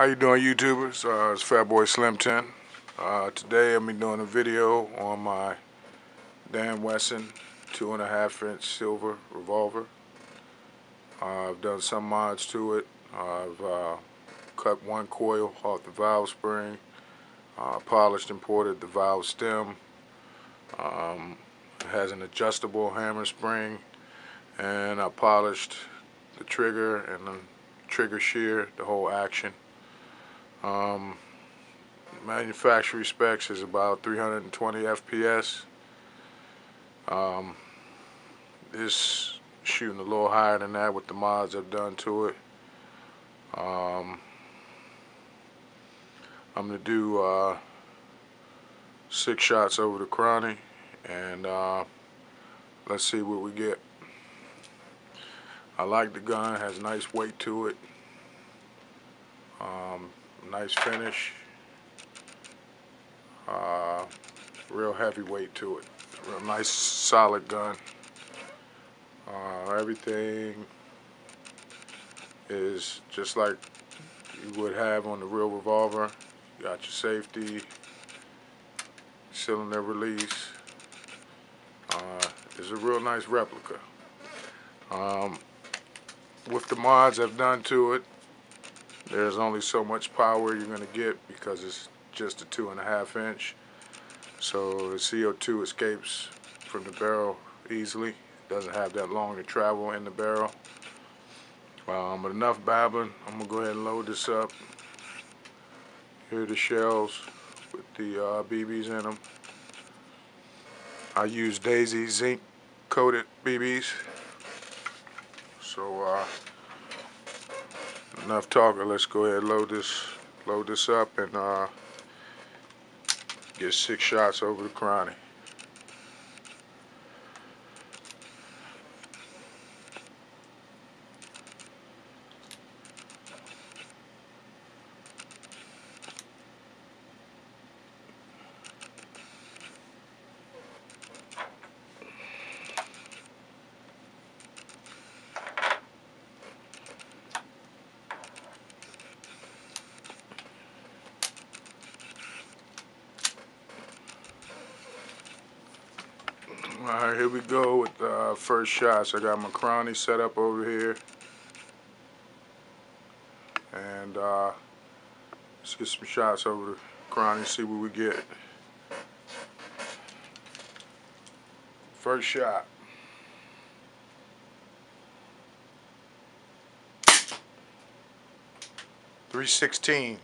How you doing, YouTubers? It's Fatboy Slim 10. Today I'm doing a video on my Dan Wesson 2.5-inch silver revolver. I've done some mods to it. I've cut one coil off the valve spring, polished and ported the valve stem. It has an adjustable hammer spring, and I polished the trigger and the trigger shear, the whole action. Manufacturer specs is about 320 FPS. This shooting a little higher than that with the mods I've done to it. I'm going to do 6 shots over the CHRONY, and let's see what we get. I like the gun, it has nice weight to it, nice finish, real heavy weight to it, real nice solid gun. Everything is just like you would have on the real revolver. You got your safety, cylinder release. It's a real nice replica. With the mods I've done to it, there's only so much power you're going to get because it's just a 2.5-inch. So the CO2 escapes from the barrel easily. It doesn't have that long to travel in the barrel. But enough babbling. I'm going to go ahead and load this up. Here are the shells with the BBs in them. I use Daisy zinc coated BBs. So enough talking. Let's go ahead and load this up and get 6 shots over the CHRONY. Alright, here we go with the first shots. I got my CHRONY set up over here. And let's get some shots over the CHRONY, see what we get. First shot. .316.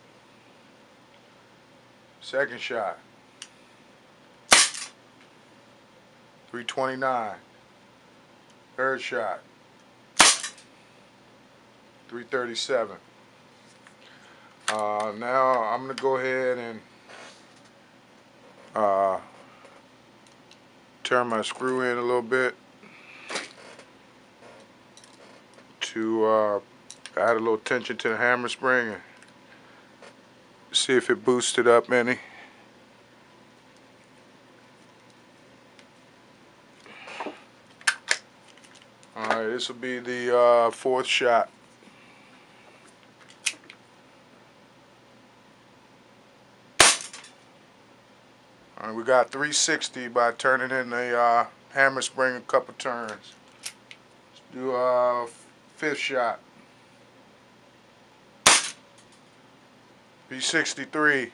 Second shot. 329. Third shot. 337. Now I'm going to go ahead and turn my screw in a little bit to add a little tension to the hammer spring and see if it boosts it up any. Alright, this will be the 4th shot. Alright, we got 360 by turning in the hammer spring a couple turns. Let's do 5th shot. 363.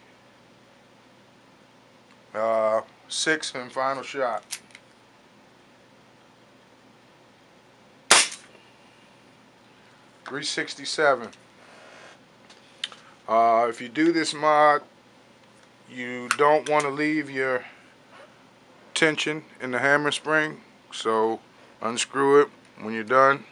6th and final shot. 367. If you do this mod, you don't want to leave your tension in the hammer spring, so unscrew it when you're done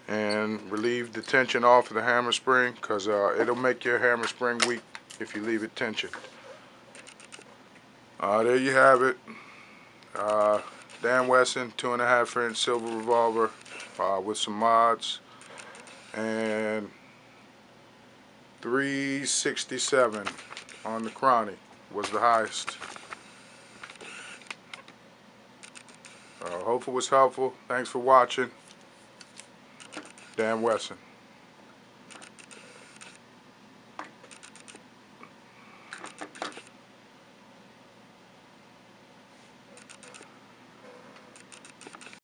and relieve the tension off of the hammer spring, because it'll make your hammer spring weak if you leave it tensioned. There you have it. Dan Wesson 2.5-inch silver revolver with some mods, and 367 on the CHRONY was the highest. Hope it was helpful. Thanks for watching. Dan Wesson.